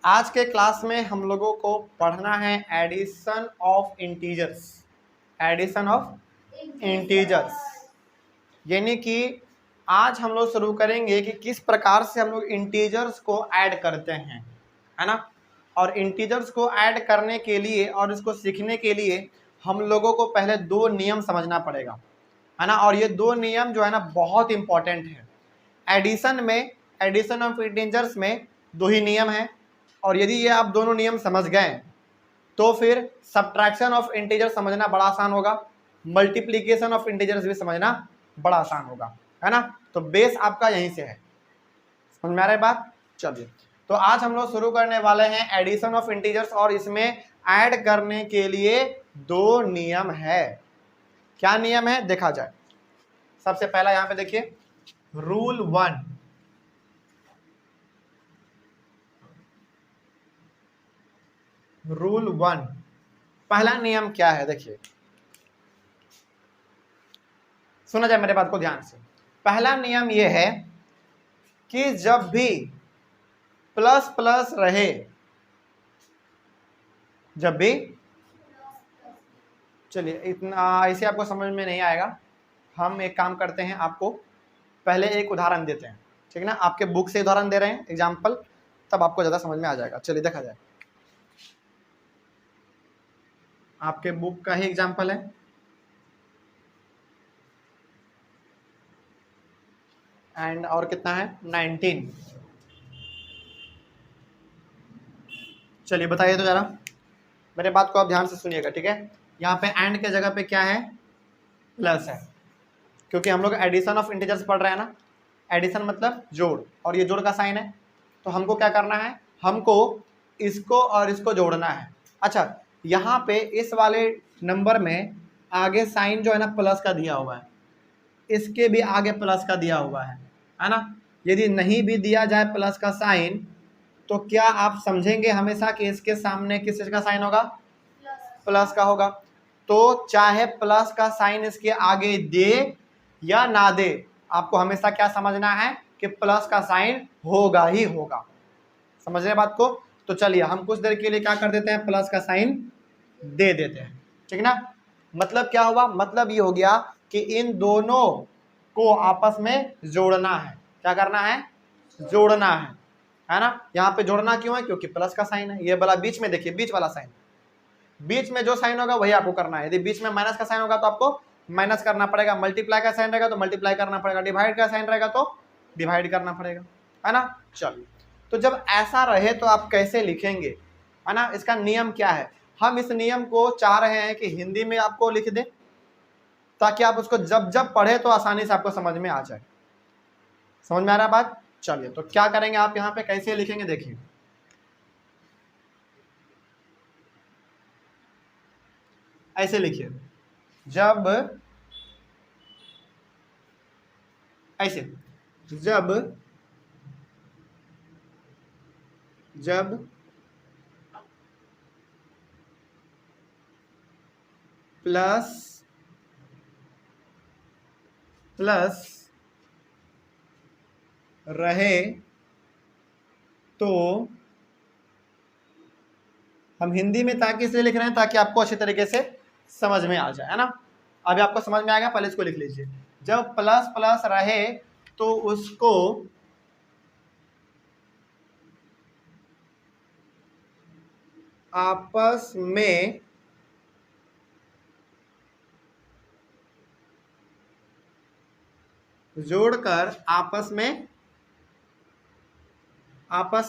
आज के क्लास में हम लोगों को पढ़ना है addition of integers. Addition of integers यानी कि आज हम लोग शुरू करेंगे कि किस प्रकार से हम लोग इंटीजर्स को ऐड करते हैं, है ना। और इंटीजर्स को ऐड करने के लिए और इसको सीखने के लिए हम लोगों को पहले दो नियम समझना पड़ेगा, है ना। और ये दो नियम जो है ना बहुत इंपॉर्टेंट है। एडिशन में, एडिशन ऑफ इंटीजर्स में दो ही नियम है, और यदि ये आप दोनों नियम समझ गए तो फिर सब्ट्रैक्शन ऑफ इंटीजर समझना बड़ा आसान होगा, मल्टीप्लीकेशन ऑफ इंटीजर्स भी समझना बड़ा आसान होगा, है ना। तो बेस आपका यहीं से है, समझ में आ रहा है बात। चलिए, तो आज हम लोग शुरू करने वाले हैं एडिशन ऑफ इंटीजर्स, और इसमें ऐड करने के लिए दो नियम है। क्या नियम है देखा जाए। सबसे पहला यहां पे देखिए, रूल 1। रूल 1, पहला नियम क्या है देखिए, सुना जाए मेरे बात को ध्यान से। पहला नियम यह है कि जब भी प्लस प्लस रहे, जब भी, चलिए इतना ऐसे आपको समझ में नहीं आएगा, हम एक काम करते हैं, आपको पहले एक उदाहरण देते हैं, ठीक है ना। आपके बुक से उदाहरण दे रहे हैं, एग्जाम्पल, तब आपको ज्यादा समझ में आ जाएगा। चलिए देखा जाए, आपके बुक का ही एग्जाम्पल है। एंड और कितना है 19। चलिए बताइए तो जरा, मेरे बात को आप ध्यान से सुनिएगा, ठीक है। यहाँ पे एंड के जगह पे क्या है, प्लस है, क्योंकि हम लोग एडिशन ऑफ इंटीजर्स पढ़ रहे हैं ना। एडिशन मतलब जोड़, और ये जोड़ का साइन है, तो हमको क्या करना है, हमको इसको और इसको जोड़ना है। अच्छा, यहाँ पे इस वाले नंबर में आगे साइन जो है ना प्लस का दिया हुआ है, इसके भी आगे प्लस का दिया हुआ है ना। यदि नहीं भी दिया जाए प्लस का साइन, तो क्या आप समझेंगे हमेशा कि इसके सामने किस चीज का साइन होगा, प्लस का होगा। तो चाहे प्लस का साइन इसके आगे दे या ना दे, आपको हमेशा क्या समझना है कि प्लस का साइन होगा ही होगा। समझ रहे बात को। तो चलिए हम कुछ देर के लिए क्या कर देते हैं, प्लस का साइन दे देते हैं, ठीक ना। मतलब क्या हुआ, मतलब ये हो गया कि इन दोनों को आपस में जोड़ना है। क्या करना है, जोड़ना है ना। यहाँ पे जोड़ना क्यों है, क्योंकि प्लस का साइन है। ये वाला बीच में देखिए, बीच वाला साइन, बीच में जो साइन होगा वही आपको करना है। यदि बीच में माइनस का साइन होगा तो आपको माइनस करना पड़ेगा, मल्टीप्लाई का साइन रहेगा तो मल्टीप्लाई करना पड़ेगा, डिवाइड का साइन रहेगा तो डिवाइड करना पड़ेगा, है ना। चलिए, तो जब ऐसा रहे तो आप कैसे लिखेंगे, है ना। इसका नियम क्या है, हम इस नियम को चाह रहे हैं कि हिंदी में आपको लिख दें, ताकि आप उसको जब जब पढ़े तो आसानी से आपको समझ में आ जाए। समझ में आ रहा है बात। चलिए, तो क्या करेंगे आप यहाँ पे, कैसे लिखेंगे देखिए। ऐसे लिखिए, जब, ऐसे, जब जब प्लस प्लस रहे तो, हम हिंदी में ताकि इसलिए लिख रहे हैं ताकि आपको अच्छे तरीके से समझ में आ जाए, है ना। अभी आपको समझ में आएगा, पहले इसको लिख लीजिए। जब प्लस प्लस रहे तो उसको आपस में जोड़कर, आपस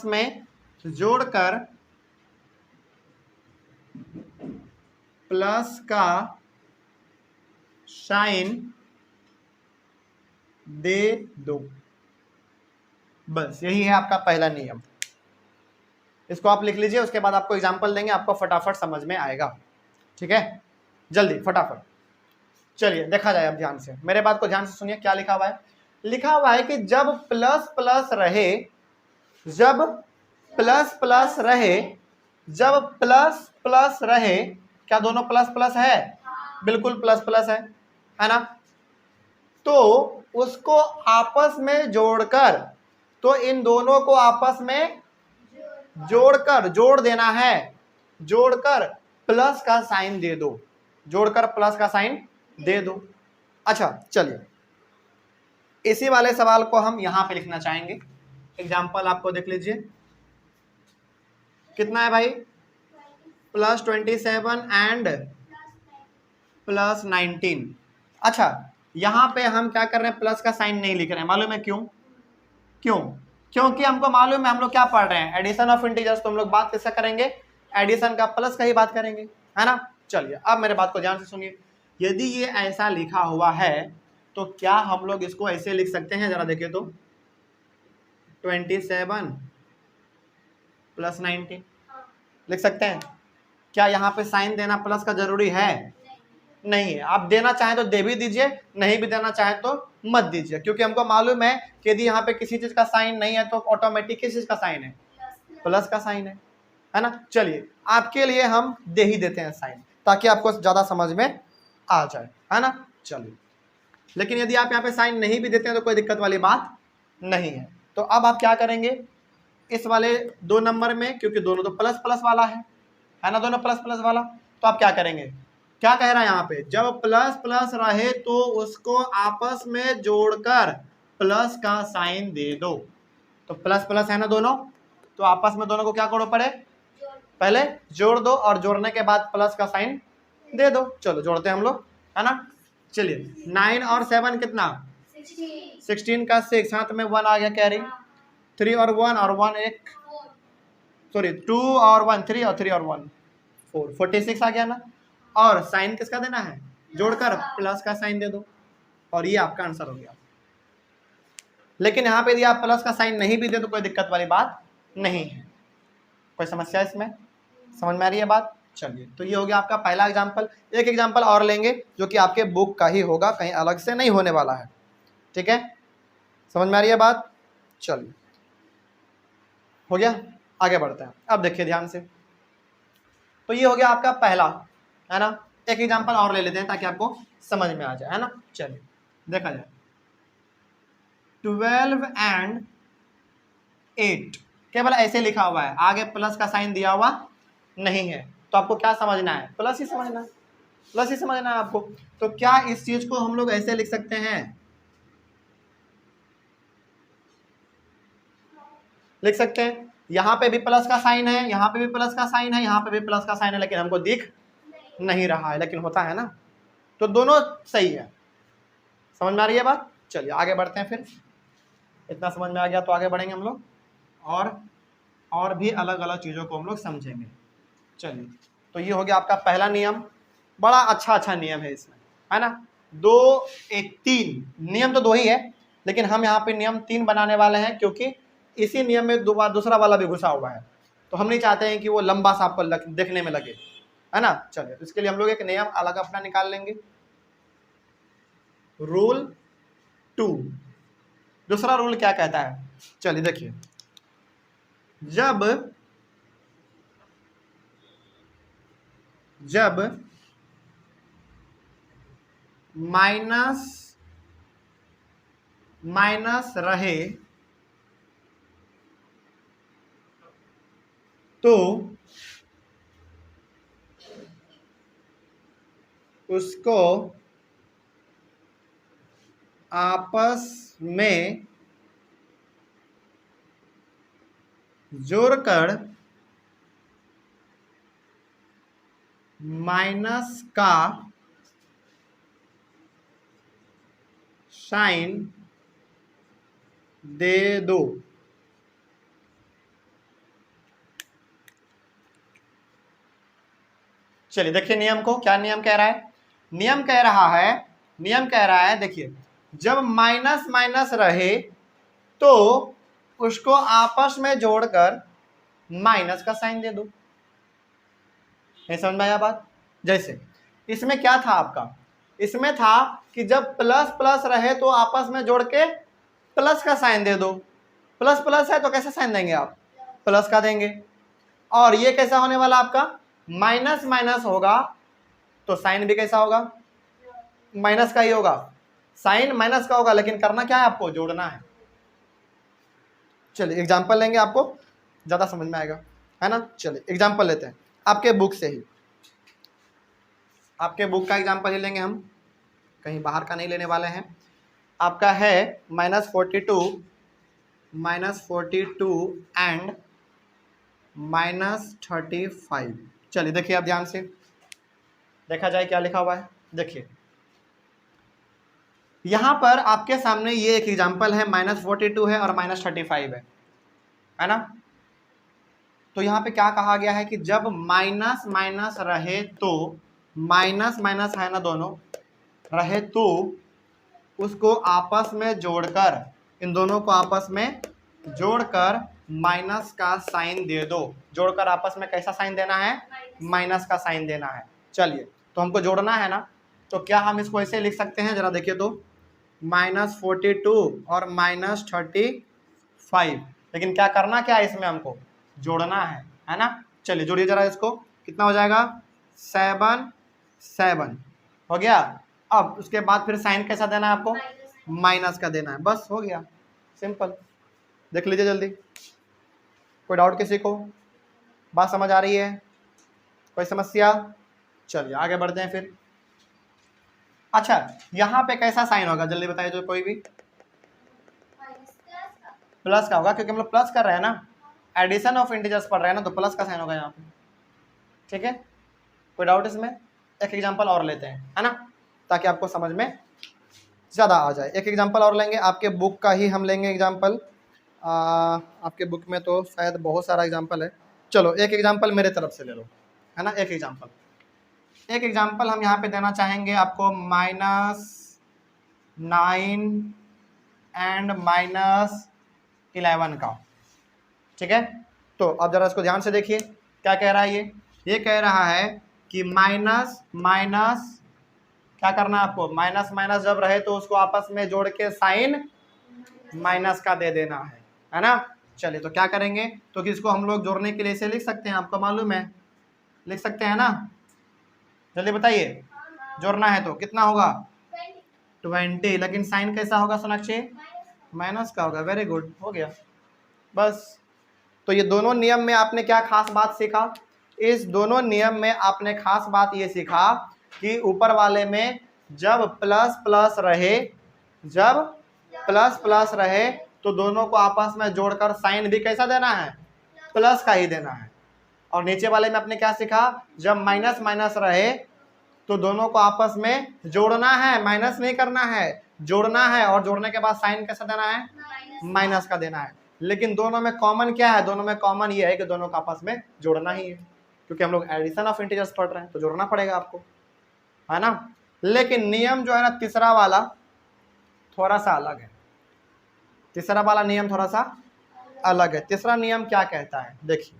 में जोड़कर प्लस का साइन दे दो। बस यही है आपका पहला नियम। इसको आप लिख लीजिए, उसके बाद आपको एग्जांपल देंगे, आपको फटाफट समझ में आएगा, ठीक है। जल्दी फटाफट। चलिए देखा जाए, अब ध्यान से मेरे बात को ध्यान से सुनिए। क्या लिखा हुआ है, लिखा हुआ है कि जब प्लस प्लस रहे, जब प्लस प्लस रहे, जब प्लस प्लस रहे, क्या दोनों प्लस प्लस है, बिल्कुल प्लस प्लस है ना। तो उसको आपस में जोड़कर, तो इन दोनों को आपस में जोड़कर, जोड़ देना है, जोड़कर प्लस का साइन दे दो, जोड़कर प्लस का साइन दे दो। अच्छा चलिए, इसी वाले सवाल को हम यहां पे लिखना चाहेंगे। एग्जाम्पल आपको देख लीजिए, कितना है भाई, +27 एंड +19। अच्छा, यहां पे हम क्या कर रहे हैं, प्लस का साइन नहीं लिख रहे हैं, मालूम है क्यों? क्यों? क्योंकि हमको मालूम है, हम लोग क्या पढ़ रहे हैं, एडिशन ऑफ इंटीजर्स। तो हम लोग बात किसका करेंगे, एडिशन का, प्लस का ही बात करेंगे, है ना। चलिए अब मेरे बात को ध्यान से सुनिए, यदि ये ऐसा लिखा हुआ है तो क्या हम लोग इसको ऐसे लिख सकते हैं, जरा देखिए तो, 27 + 19 लिख सकते हैं? क्या यहाँ पे साइन देना प्लस का जरूरी है? नहीं है। आप देना चाहें तो दे भी दीजिए, नहीं भी देना चाहें तो मत दीजिए, क्योंकि हमको मालूम है कि यदि यहाँ पे किसी चीज का साइन नहीं है तो ऑटोमेटिक किस चीज का साइन है, प्लस का साइन है ना। चलिए आपके लिए हम दे ही देते हैं साइन, ताकि आपको ज्यादा समझ में आ जाए, है ना। चलिए, लेकिन यदि आप यहाँ पे साइन नहीं भी देते हैं तो कोई दिक्कत वाली बात नहीं है। तो अब आप क्या करेंगे, इस वाले 2 नंबर में, क्योंकि दोनों तो प्लस प्लस वाला है ना, दोनों प्लस प्लस वाला, तो आप क्या करेंगे, क्या कह रहा है यहाँ पे, जब प्लस प्लस रहे तो उसको आपस में जोड़कर प्लस का साइन दे दो। तो प्लस प्लस है ना दोनों, तो आपस में दोनों को क्या करो पड़े, पहले जोड़ दो और जोड़ने के बाद प्लस का साइन दे दो। चलो जोड़ते हैं हम लोग, है ना। चलिए 9 और 7 कितना, 16 का 6, साथ में 1 आ गया कैरी, 3 और 1 और 1 एक, सॉरी 2 और 1 3 और 3 और 1 4, 46 आ गया ना। और साइन किसका देना है, जोड़कर प्लस का साइन दे दो, और ये आपका आंसर हो गया। लेकिन यहाँ पे यदि आप प्लस का साइन नहीं भी दे तो कोई दिक्कत वाली बात नहीं है। कोई समस्या इसमें, समझ में आ रही है बात? चलिए, तो ये हो गया आपका पहला एग्जाम्पल। एक एग्जाम्पल और लेंगे जो कि आपके बुक का ही होगा, कहीं अलग से नहीं होने वाला है, ठीक है। समझ में आ रही है बात? चलिए, हो गया, आगे बढ़ते हैं। अब देखिए ध्यान से, तो ये हो गया आपका पहला, है ना। एक एग्जाम्पल और ले लेते हैं ताकि आपको समझ में आ जाए, है ना। चलिए देखा जाए, 12 एंड 8 केवल ऐसे लिखा हुआ है, आगे प्लस का साइन दिया हुआ नहीं है, तो आपको क्या समझना है, प्लस ही समझना है, प्लस ही समझना है आपको। तो क्या इस चीज को हम लोग ऐसे लिख सकते हैं, लिख सकते हैं, यहाँ पे भी प्लस का साइन है, यहाँ पे भी प्लस का साइन है, यहाँ पे भी प्लस का साइन है, लेकिन हमको दिख नहीं रहा है, लेकिन होता है ना। तो दोनों सही है, समझ में आ रही है बात? चलिए आगे बढ़ते हैं। फिर इतना समझ में आ गया तो आगे बढ़ेंगे हम लोग, और भी अलग अलग चीज़ों को हम लोग समझेंगे। चलिए, तो ये हो गया आपका पहला नियम, बड़ा अच्छा नियम है इसमें, है ना। 2 1 3 नियम तो 2 ही है, लेकिन हम यहाँ पे नियम 3 बनाने वाले हैं, क्योंकि इसी नियम में दूसरा वाला भी घुसा हुआ है, तो हम नहीं चाहते हैं कि वो लंबा सा आपको देखने में लगे, है ना। चलिए, तो इसके लिए हम लोग एक नियम अलग अपना निकाल लेंगे, रूल 2। दूसरा रूल क्या कहता है, चलिए देखिए, जब माइनस रहे तो उसको आपस में जोड़कर माइनस का साइन दे दो। चलिए देखिए नियम को, क्या नियम कह रहा है, नियम कह रहा है देखिए, जब माइनस माइनस रहे तो उसको आपस में जोड़कर माइनस का साइन दे दो। नहीं समझ में आया बात? जैसे इसमें क्या था आपका, इसमें था कि जब प्लस प्लस रहे तो आपस में जोड़ के प्लस का साइन दे दो। प्लस प्लस है तो कैसे साइन देंगे आप, प्लस का देंगे। और ये कैसा होने वाला आपका, माइनस माइनस होगा तो साइन भी कैसा होगा, माइनस का ही होगा, साइन माइनस का होगा, लेकिन करना क्या है आपको, जोड़ना है। चलिए एग्जांपल लेंगे आपको ज़्यादा समझ में आएगा, है ना। चलिए एग्जाम्पल लेते हैं आपके बुक से ही, आपके बुक का एग्जाम्पल ही लेंगे हम, कहीं बाहर का नहीं लेने वाले हैं। आपका है -42 एंड -35। चलिए देखिए आप ध्यान से, देखा जाए क्या लिखा हुआ है। देखिए यहां पर आपके सामने ये एक एग्जांपल है, -42 है और -35 है ना। तो यहाँ पे क्या कहा गया है कि जब माइनस माइनस रहे तो, माइनस माइनस है ना दोनों रहे, तो उसको आपस में जोड़कर, इन दोनों को आपस में जोड़कर माइनस का साइन दे दो। जोड़कर आपस में कैसा साइन देना है, माइनस का साइन देना है। चलिए तो हमको जोड़ना है ना, तो क्या हम इसको ऐसे लिख सकते हैं, जरा देखिए तो, -42 और -35। लेकिन क्या करना क्या है, इसमें हमको जोड़ना है ना। चलिए जोड़िए जरा इसको, कितना हो जाएगा, 7 7 हो गया। अब उसके बाद फिर साइन कैसा देना है आपको, माइनस का देना है, बस हो गया, सिंपल। देख लीजिए जल्दी, कोई डाउट किसी को, बात समझ आ रही है, कोई समस्या। चलिए आगे बढ़ते हैं फिर। अच्छा यहाँ पे कैसा साइन होगा, जल्दी बताइए जो कोई भी, प्लस का होगा, क्योंकि हम लोग प्लस कर रहे हैं ना, एडिशन ऑफ इंटीजर्स पढ़ रहे हैं ना, तो प्लस का साइन होगा यहाँ पे। ठीक है, कोई डाउट इसमें। एक एग्जांपल और लेते हैं, है ना, ताकि आपको समझ में ज़्यादा आ जाए। एक एग्जांपल और लेंगे, आपके बुक का ही हम लेंगे एग्जांपल। आपके बुक में तो शायद बहुत सारा एग्जांपल है, चलो एक एग्जांपल मेरे तरफ से ले लो, है ना। एक एग्जांपल हम यहाँ पे देना चाहेंगे आपको, -9 एंड -11 का। ठीक है, तो अब जरा इसको ध्यान से देखिए, क्या कह रहा है ये कह रहा है कि माइनस माइनस, क्या करना है आपको, माइनस माइनस जब रहे तो उसको आपस में जोड़ के साइन माइनस का दे देना है ना। चलिए तो क्या करेंगे, तो कि इसको हम लोग जोड़ने के लिए इसे लिख सकते हैं, आपको मालूम है, लिख सकते हैं ना, जल्दी बताइए। जोड़ना है तो कितना होगा, 20, लेकिन साइन कैसा होगा सोनाक्षी, माइनस का होगा। वेरी गुड, हो गया बस। तो ये दोनों नियम में आपने क्या खास बात सीखा, इस दोनों नियम में आपने खास बात ये सीखा कि ऊपर वाले में जब प्लस प्लस रहे, जब प्लस प्लस रहे तो दोनों को आपस में जोड़कर साइन भी कैसा देना है, प्लस का ही देना है। और नीचे वाले में आपने क्या सीखा, जब माइनस माइनस रहे तो दोनों को आपस में जोड़ना है, माइनस नहीं करना है, जोड़ना है, और जोड़ने के बाद साइन कैसा देना है, माइनस का देना है। लेकिन दोनों में कॉमन क्या है, दोनों में कॉमन ये है कि दोनों को आपस में जोड़ना ही है, क्योंकि हम लोग एडिशन ऑफ इंटीजर्स पढ़ रहे हैं तो जोड़ना पड़ेगा आपको, है ना। लेकिन नियम जो है ना तीसरा वाला थोड़ा सा अलग है, तीसरा वाला नियम थोड़ा सा अलग है। तीसरा नियम क्या कहता है, देखिए,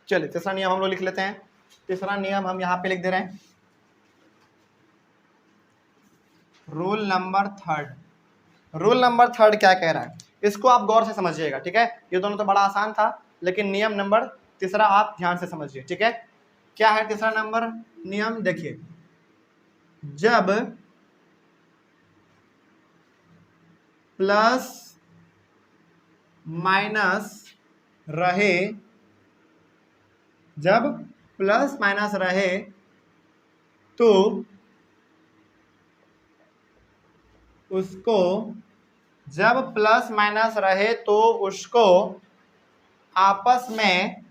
चलिए तीसरा नियम हम लोग लिख लेते हैं। तीसरा नियम हम यहाँ पे लिख दे रहे हैं, rule number third. Rule number third क्या कह रहा है, इसको आप गौर से समझिएगा, ठीक है। ये दोनों तो बड़ा आसान था, लेकिन नियम नंबर तीसरा आप ध्यान से समझिए, ठीक है। क्या है तीसरा नंबर नियम, देखिए, जब प्लस माइनस रहे, जब प्लस माइनस रहे तो उसको, जब प्लस माइनस रहे तो उसको आपस में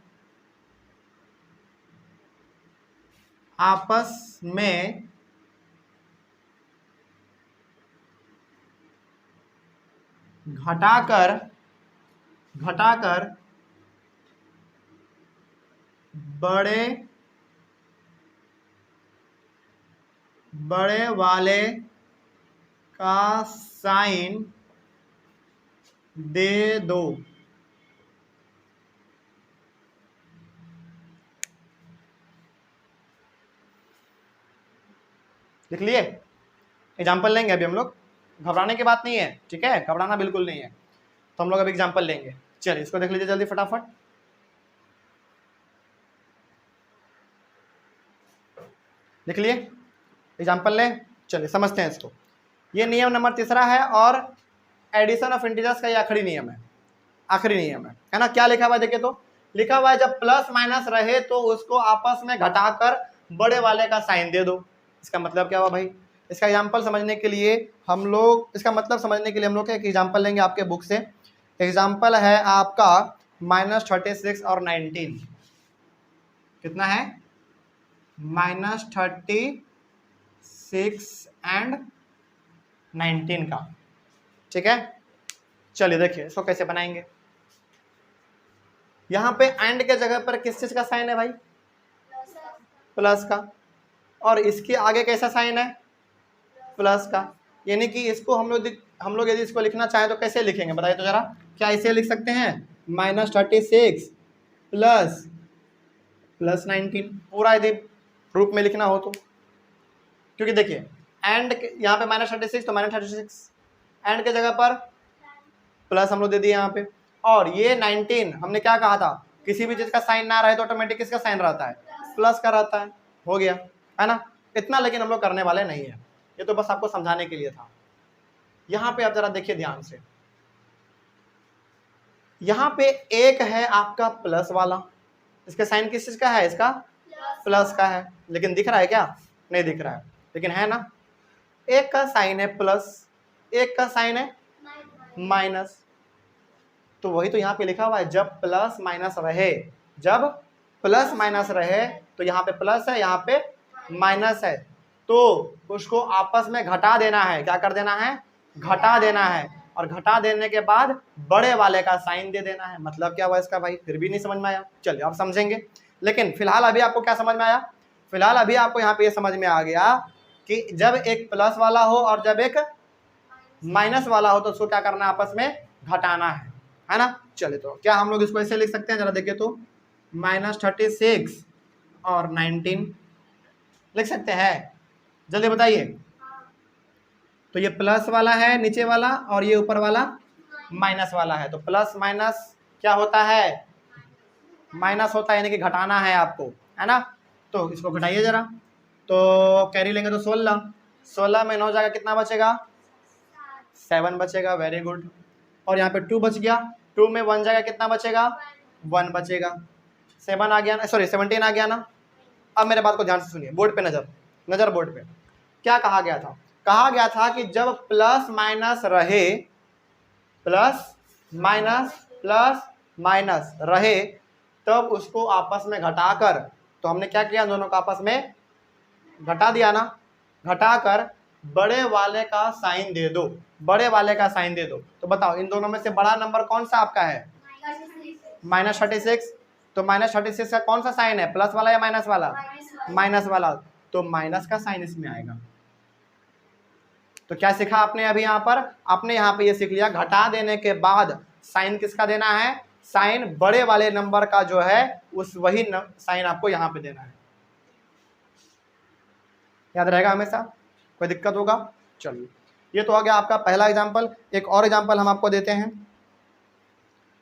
घटाकर बड़े वाले का साइन दे दो। लिख लिए, एग्जाम्पल लेंगे अभी हम लोग, घबराने की बात नहीं है, ठीक है, घबराना बिल्कुल नहीं है। तो हम लोग अभी एग्जाम्पल लेंगे, चलिए इसको देख लीजिए जल्दी फटाफट। लिख लिए, एग्जाम्पल लें, चलिए समझते हैं इसको। ये नियम नंबर तीसरा है और एडिशन ऑफ इंटीजर्स का ये आखिरी नियम है, आखिरी नियम है ना। क्या लिखा हुआ है देखिए, तो लिखा हुआ है जब प्लस माइनस रहे तो उसको आपस में घटाकर बड़े वाले का साइन दे दो। इसका मतलब क्या हुआ भाई, इसका एग्जांपल समझने के लिए हम लोग, इसका मतलब समझने के लिए हम लोग एक एग्जांपल लेंगे आपके बुक से। एग्जांपल है आपका -36 और 19। कितना है? -36 एंड 19 का, ठीक है। चलिए देखिए इसको कैसे बनाएंगे। यहाँ पे एंड के जगह पर किस चीज का साइन है भाई? प्लस का। और इसके आगे कैसा साइन है? प्लस का। यानी कि इसको हम लोग यदि इसको लिखना चाहें तो कैसे लिखेंगे बताइए तो जरा। क्या इसे लिख सकते हैं? -36 प्लस 19, पूरा यदि रूप में लिखना हो तो। क्योंकि देखिए एंड यहाँ पे -36 तो -36 एंड के जगह पर प्लस हम लोग दे दिए यहाँ पे। और ये 19 हमने क्या कहा था, किसी भी चीज का साइन ना रहे तो ऑटोमेटिक किसका साइन रहता है? प्लस का रहता है। हो गया है ना इतना, लेकिन हम लोग करने वाले नहीं है, ये तो बस आपको समझाने के लिए था। यहाँ पे आप जरा देखिए ध्यान से, यहाँ पे एक है आपका प्लस वाला, इसका साइन किस चीज का है? इसका प्लस का है। लेकिन दिख रहा है क्या? नहीं दिख रहा है, लेकिन है ना। एक का साइन है प्लस, एक का साइन है माइनस। तो वही तो यहाँ पे लिखा हुआ है, जब प्लस माइनस रहे, जब प्लस माइनस रहे तो यहाँ पे प्लस है, यहाँ पे माइनस है, तो उसको आपस में घटा देना है। क्या कर देना है? घटा देना है। और घटा देने के बाद बड़े वाले का साइन दे देना है। मतलब क्या हुआ इसका भाई? फिर भी नहीं समझ में आया, चलिए आप समझेंगे। लेकिन फिलहाल अभी आपको क्या समझ में आया? फिलहाल अभी आपको यहाँ पे ये समझ में आ गया कि जब एक प्लस वाला हो और जब एक माइनस वाला हो तो उसको क्या करना है? आपस में घटाना है ना। चलिए तो क्या हम लोग इसको ऐसे लिख सकते हैं? जरा देखिए तो, -36 और 19 लिख सकते हैं? जल्दी बताइए। तो ये प्लस वाला है नीचे वाला, और ये ऊपर वाला माइनस वाला है। तो प्लस माइनस क्या होता है? माइनस होता है, यानी कि घटाना है आपको, है ना। तो इसको घटाइए जरा, तो कैरी लेंगे तो 16 में 9 जाएगा, कितना बचेगा? 7 बचेगा। Very good. और यहाँ पे 2 बच गया, 2 में 1 जाएगा, कितना बचेगा? 1 बचेगा। 7 आ गया ना, सॉरी 17 आ गया ना। अब मेरे बात को ध्यान से सुनिए, बोर्ड पे नजर बोर्ड पे। क्या कहा गया था? कहा गया था कि जब प्लस माइनस रहे, प्लस माइनस रहे, तब उसको आपस में घटाकर, तो हमने क्या किया? दोनों को आपस में घटा दिया ना। घटाकर बड़े वाले का साइन दे दो, बड़े वाले का साइन दे दो। तो बताओ इन दोनों में से बड़ा नंबर कौन सा आपका है? -36। तो -36 का कौन सा साइन है? प्लस वाला या माइनस वाला? माइनस वाला। तो माइनस का साइन इसमें आएगा। तो क्या सीखा आपने अभी यहाँ पर? आपने यहाँ पे ये सीख लिया, घटा देने के बाद साइन किसका देना है? साइन बड़े वाले नंबर का जो है, उस वही साइन आपको यहाँ पे देना है। याद रहेगा हमेशा? कोई दिक्कत होगा? चलिए ये तो हो गया आपका पहला एग्जाम्पल। एक और एग्जाम्पल हम आपको देते हैं,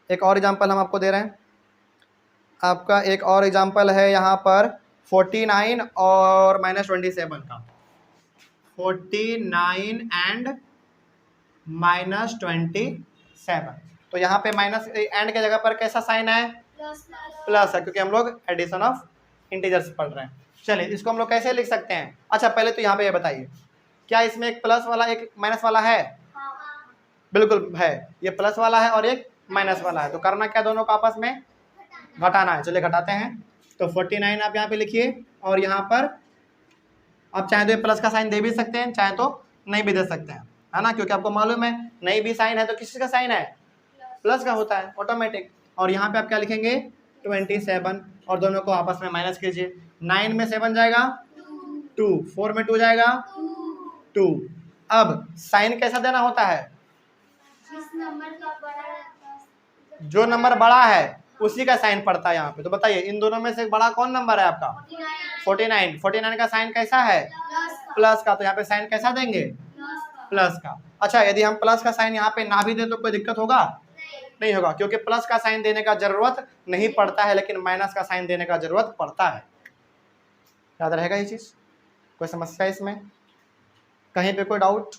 एक और एग्जाम्पल हम आपको दे रहे हैं। आपका एक और एग्जाम्पल है यहाँ पर 49 और -27 का। 49 एंड -27। तो यहाँ पे माइनस एंड के जगह पर कैसा साइन है? प्लस है, क्योंकि हम लोग एडिशन ऑफ इंटीजर्स पढ़ रहे हैं। चलिए इसको हम लोग कैसे लिख सकते हैं? अच्छा पहले तो यहाँ पे ये बताइए, क्या इसमें एक प्लस वाला एक माइनस वाला है? बिल्कुल है, ये प्लस वाला है और एक माइनस वाला है। तो करना क्या? दोनों को आपस में घटाना है। चलिए घटाते हैं। तो 49 आप यहाँ पे लिखिए, और यहाँ पर आप चाहे तो प्लस का साइन दे भी सकते हैं, चाहे तो नहीं भी दे सकते हैं, है ना। क्योंकि आपको मालूम है नहीं भी साइन है तो किस का साइन है? प्लस का होता है ऑटोमेटिक। और यहाँ पे आप क्या लिखेंगे? 27, और दोनों को आपस में माइनस कीजिए। 9 में 7 जाएगा 2, 4 में 2 जाएगा 2। अब साइन कैसा देना होता है? जो नंबर बड़ा है उसी का साइन पड़ता है यहाँ पे। तो बताइए इन दोनों में से बड़ा कौन नंबर है आपका? 49। 49 का साइन कैसा है? प्लस का। तो यहाँ पे साइन कैसा देंगे? प्लस का। अच्छा यदि हम प्लस का साइन यहाँ पे ना भी दे तो कोई दिक्कत होगा? नहीं होगा, क्योंकि प्लस का साइन देने का जरूरत नहीं पड़ता है, लेकिन माइनस का साइन देने का जरूरत पड़ता है। याद रहेगा ये चीज? कोई समस्या इसमें? कहीं पे कोई डाउट?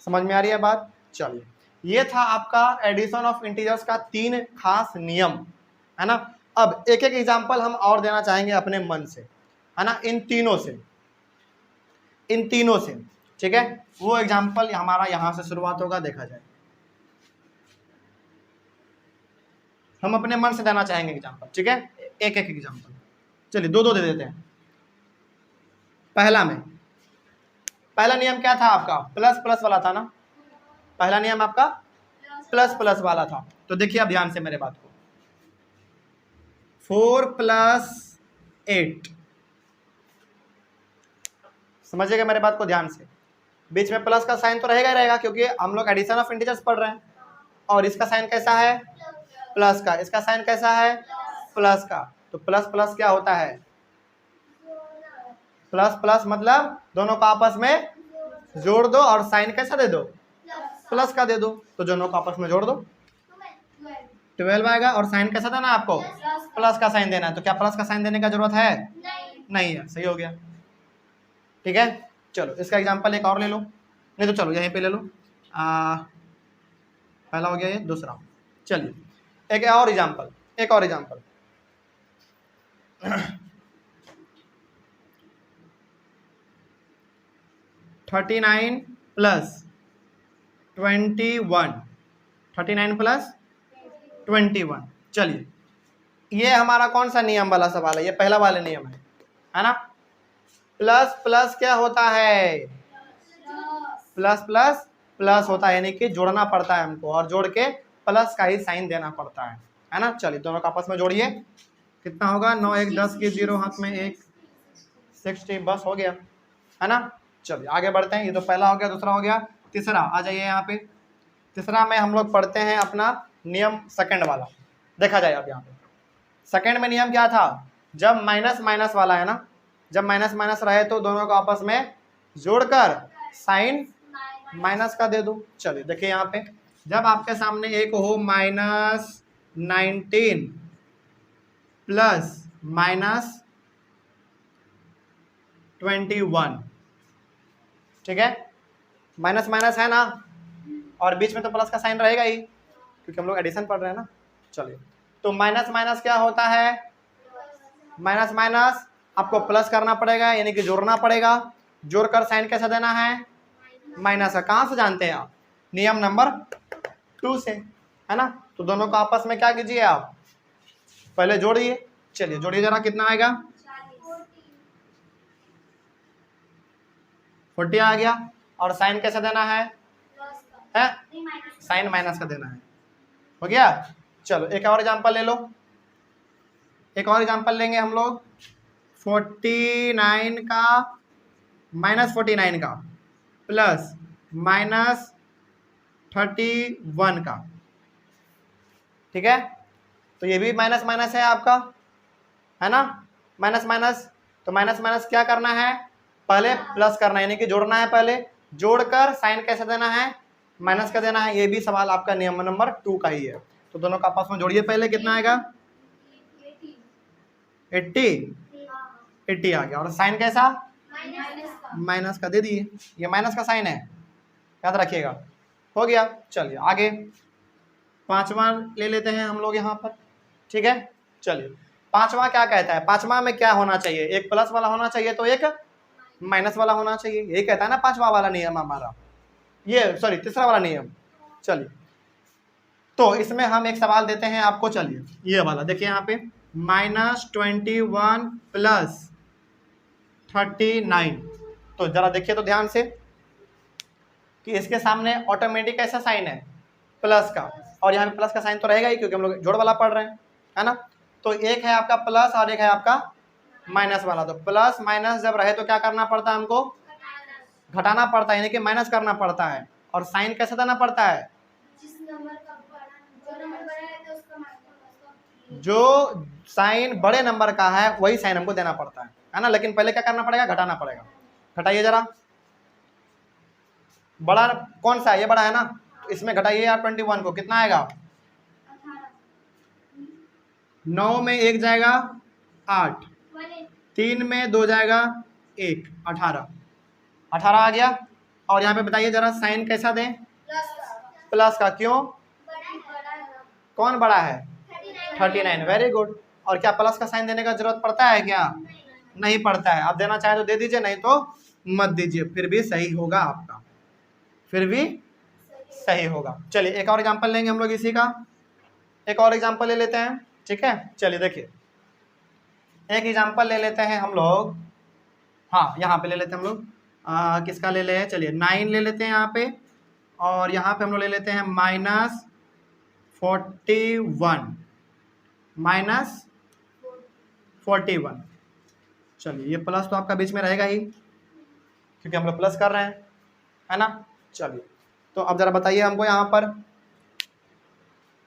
समझ में आ रही है बात? चलिए ये था आपका एडिशन ऑफ इंटीजर्स का 3 खास नियम, है ना। अब एक एक एग्जांपल हम और देना चाहेंगे अपने मन से, है ना, इन तीनों से, ठीक है। वो एग्जांपल हमारा यहां से शुरुआत होगा, देखा जाए। हम अपने मन से देना चाहेंगे एग्जांपल, ठीक है, एक एक एग्जांपल। चलिए दो दो दे देते हैं। पहला नियम क्या था आपका? प्लस प्लस वाला था ना। पहला नियम आपका प्लस प्लस वाला था। तो देखिए अब ध्यान से मेरे बात को, 4 + 8, समझिएगा मेरे बात को ध्यान से। बीच में प्लस का साइन तो रहेगा ही रहेगा, क्योंकि हम लोग एडिशन ऑफ इंटीजर्स पढ़ रहे हैं। और इसका साइन कैसा है? प्लस का। इसका साइन कैसा है? प्लस का। तो प्लस प्लस क्या होता है? प्लस प्लस मतलब दोनों को आपस में जोड़ दो और साइन कैसा दे दो? प्लस का दे दो। तो दोनों को आपस में जोड़ दो, 12 आएगा। और साइन कैसा देना है आपको? प्लस का साइन देना है। तो क्या प्लस का साइन देने का जरूरत है? नहीं है। सही हो गया, ठीक है। चलो इसका एग्जांपल एक और ले लो, नहीं तो चलो यहीं पे ले लो। पहला हो गया ये, दूसरा। चलिए एक और एग्जांपल 39 + 21, 39 + 21। चलिए ये हमारा कौन सा नियम वाला सवाल है? ये पहला वाला नियम है ना। प्लस प्लस क्या होता है? प्लस प्लस प्लस होता है, यानी कि जोड़ना पड़ता है हमको, और जोड़ के प्लस का ही साइन देना पड़ता है ना। चलिए दोनों का आपस में जोड़िए, कितना होगा? 9 1 10 की 0 हाथ में 1, 60, बस हो गया, है ना। चलिए आगे बढ़ते हैं। ये तो पहला हो गया, दूसरा हो गया, तीसरा आ जाइए यहाँ पे। तीसरा में हम लोग पढ़ते हैं अपना नियम सेकंड वाला। देखा जाए अब यहाँ पे सेकंड में नियम क्या था? जब माइनस माइनस वाला है ना, जब माइनस माइनस रहे तो दोनों को आपस में जोड़कर साइन माइनस का दे दो। चलिए देखिए यहाँ पे, जब आपके सामने एक हो -19 + -21, ठीक है। माइनस माइनस है ना, और बीच में तो प्लस का साइन रहेगा ही, क्योंकि हम लोग एडिशन पढ़ रहे हैं ना। चलिए तो माइनस माइनस क्या होता है? माइनस माइनस आपको प्लस करना पड़ेगा, यानी कि जोड़ना पड़ेगा। जोड़कर साइन कैसा देना है? माइनस का। कहाँ से जानते हैं आप? नियम नंबर 2 से, है ना। तो दोनों को आपस में क्या कीजिए आप? पहले जोड़िए। चलिए जोड़िए जरा, कितना आएगा? 40 आ गया। और साइन कैसा देना है? साइन माइनस का देना है। हो गया। चलो एक और एग्जांपल ले लो, एक और एग्जांपल लेंगे हम लोग। 49 का -49 का प्लस -31 का, ठीक है। तो ये भी माइनस माइनस है आपका, है ना। माइनस माइनस, तो माइनस माइनस क्या करना है? पहले प्लस करना है, यानी कि जोड़ना है। पहले जोड़कर साइन कैसे देना है? माइनस का देना है। ये भी सवाल आपका नियम नंबर 2 का ही है। तो दोनों का आपस में जोड़िए पहले, कितना आएगा? 80 आ गया। और साइन कैसा? माइनस का दे दिए, ये माइनस का साइन है, याद रखिएगा। हो गया। चलिए आगे पांचवा ले लेते हैं हम लोग यहाँ पर, ठीक है। चलिए पांचवा क्या कहता है? पांचवा में क्या होना चाहिए? एक प्लस वाला होना चाहिए तो एक माइनस वाला होना चाहिए, यही कहता है ना पांचवा वाला नियम हमारा, ये सॉरी तीसरा वाला नियम। चलिए तो इसमें हम एक सवाल देते हैं आपको। चलिए ये वाला देखिए यहाँ पे, -21 + 39। तो जरा देखिए तो ध्यान से कि इसके सामने ऑटोमेटिक कैसा साइन है? प्लस का। और यहाँ पे प्लस का साइन तो रहेगा ही, क्योंकि हम लोग जोड़ वाला पढ़ रहे हैं, है ना। तो एक है आपका प्लस और एक है आपका माइनस वाला। तो प्लस माइनस जब रहे तो क्या करना पड़ता है हमको? घटाना पड़ता है, यानी कि माइनस करना पड़ता है। और साइन कैसा देना पड़ता है? जो साइन बड़े नंबर का है वही साइन हमको देना पड़ता है ना। लेकिन पहले क्या करना पड़ेगा? घटाना पड़ेगा। घटाइए जरा, बड़ा कौन सा है? ये बड़ा है ना, तो इसमें घटाइए यार 21 को, कितना आएगा? 9 में 1 जाएगा 8, 3 में 2 जाएगा 1, 18 आ गया। और यहाँ पे बताइए जरा साइन कैसा दें? प्लस का, क्यों? कौन बड़ा है? 39। Very good. और क्या प्लस का साइन देने का जरूरत पड़ता है क्या? नहीं पड़ता है। आप देना चाहे तो दे दीजिए, नहीं तो मत दीजिए, फिर भी सही होगा आपका, फिर भी सही होगा। चलिए एक और एग्जांपल लेंगे हम लोग इसी का, एक और एग्जांपल ले लेते हैं, ठीक है। चलिए देखिए एक एग्जांपल ले लेते हैं हम लोग, हाँ यहाँ पे ले लेते हैं हम लोग, किसका ले लें, चलिए 9 ले लेते हैं यहाँ पे, और यहाँ पे हम लोग ले लेते हैं -41, -41। चलिए ये प्लस तो आपका बीच में रहेगा ही, क्योंकि हम लोग प्लस कर रहे हैं, है ना। चलिए तो अब जरा बताइए हमको यहाँ पर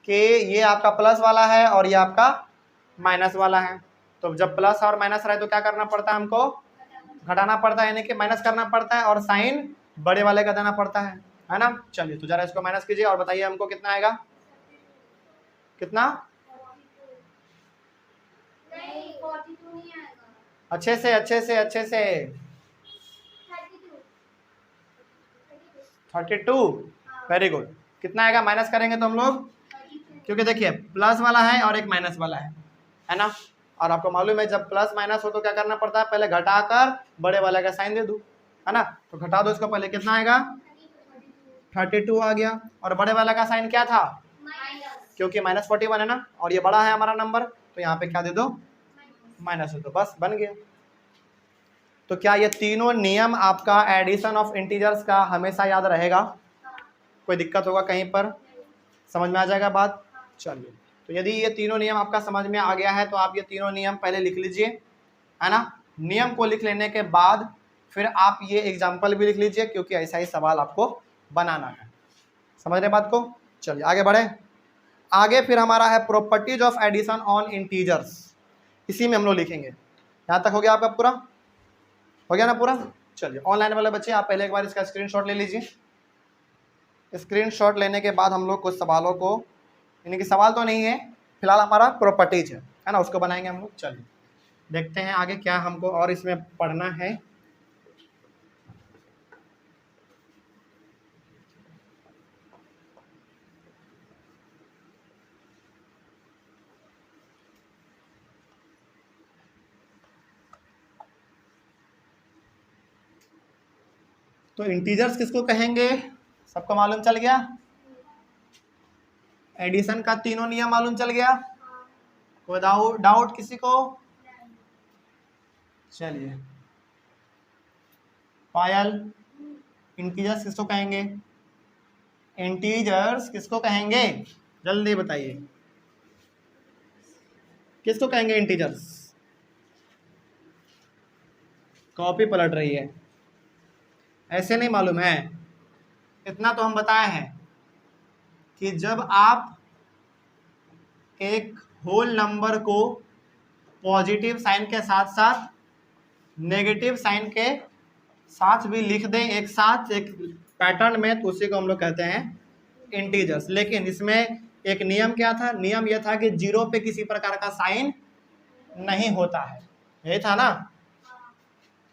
कि ये आपका प्लस वाला है और ये आपका माइनस वाला है। तो जब प्लस और माइनस रहे तो क्या करना पड़ता है हमको? घटाना पड़ता है, यानी कि माइनस करना पड़ता है और साइन बड़े वाले का देना पड़ता है ना। चलिए तो जरा इसको माइनस कीजिए और बताइए हमको कितना आएगा, कितना? नहीं 42 नहीं आएगा। अच्छे से 32। Very good. कितना आएगा माइनस करेंगे तो हम लोग? क्योंकि देखिए प्लस वाला है और एक माइनस वाला है ना। और आपको मालूम है जब प्लस माइनस हो तो क्या करना पड़ता है? पहले घटाकर बड़े वाले का साइन दे दूं, है ना। तो घटा दो इसको, पहले कितना आएगा? 32 आ गया। और बड़े वाले का साइन क्या था? क्योंकि -41 है ना, और ये बड़ा है हमारा नंबर, तो यहाँ पे क्या दे दो? माइनस दे दो, बस बन गया। तो क्या ये तीनों नियम आपका एडिशन ऑफ इंटीजर्स का हमेशा याद रहेगा? कोई दिक्कत होगा कहीं पर? समझ में आ जाएगा बात? चलिए तो यदि ये तीनों नियम आपका समझ में आ गया है तो आप ये तीनों नियम पहले लिख लीजिए, है ना। नियम को लिख लेने के बाद फिर आप ये एग्जाम्पल भी लिख लीजिए, क्योंकि ऐसा ही सवाल आपको बनाना है। समझ रहे बात को? चलिए आगे बढ़े। आगे फिर हमारा है properties of addition on integers, इसी में हम लोग लिखेंगे। यहाँ तक हो गया आपका पूरा? हो गया ना पूरा? चलिए ऑनलाइन वाले बच्चे आप पहले एक बार इसका स्क्रीनशॉट ले लीजिए। स्क्रीनशॉट लेने के बाद हम लोग कुछ सवालों को, यानी कि सवाल तो नहीं है फिलहाल, हमारा प्रॉपर्टीज है ना, उसको बनाएंगे हम लोग। चलिए देखते हैं आगे क्या हमको और इसमें पढ़ना है। तो इंटीजर्स किसको कहेंगे? सबको मालूम चल गया? एडिशन का तीनों नियम मालूम चल गया? कोई डाउट किसी को? चलिए पायल, इंटीजर्स किसको कहेंगे? इंटीजर्स किसको कहेंगे? जल्दी बताइए, किसको कहेंगे इंटीजर्स? कॉपी पलट रही है, ऐसे नहीं मालूम है। इतना तो हम बताए हैं कि जब आप एक होल नंबर को पॉजिटिव साइन के साथ साथ नेगेटिव साइन के साथ भी लिख दें एक साथ एक पैटर्न में, तो उसी को हम लोग कहते हैं इंटीजर्स। लेकिन इसमें एक नियम क्या था? नियम यह था कि जीरो पे किसी प्रकार का साइन नहीं होता है, यही था ना,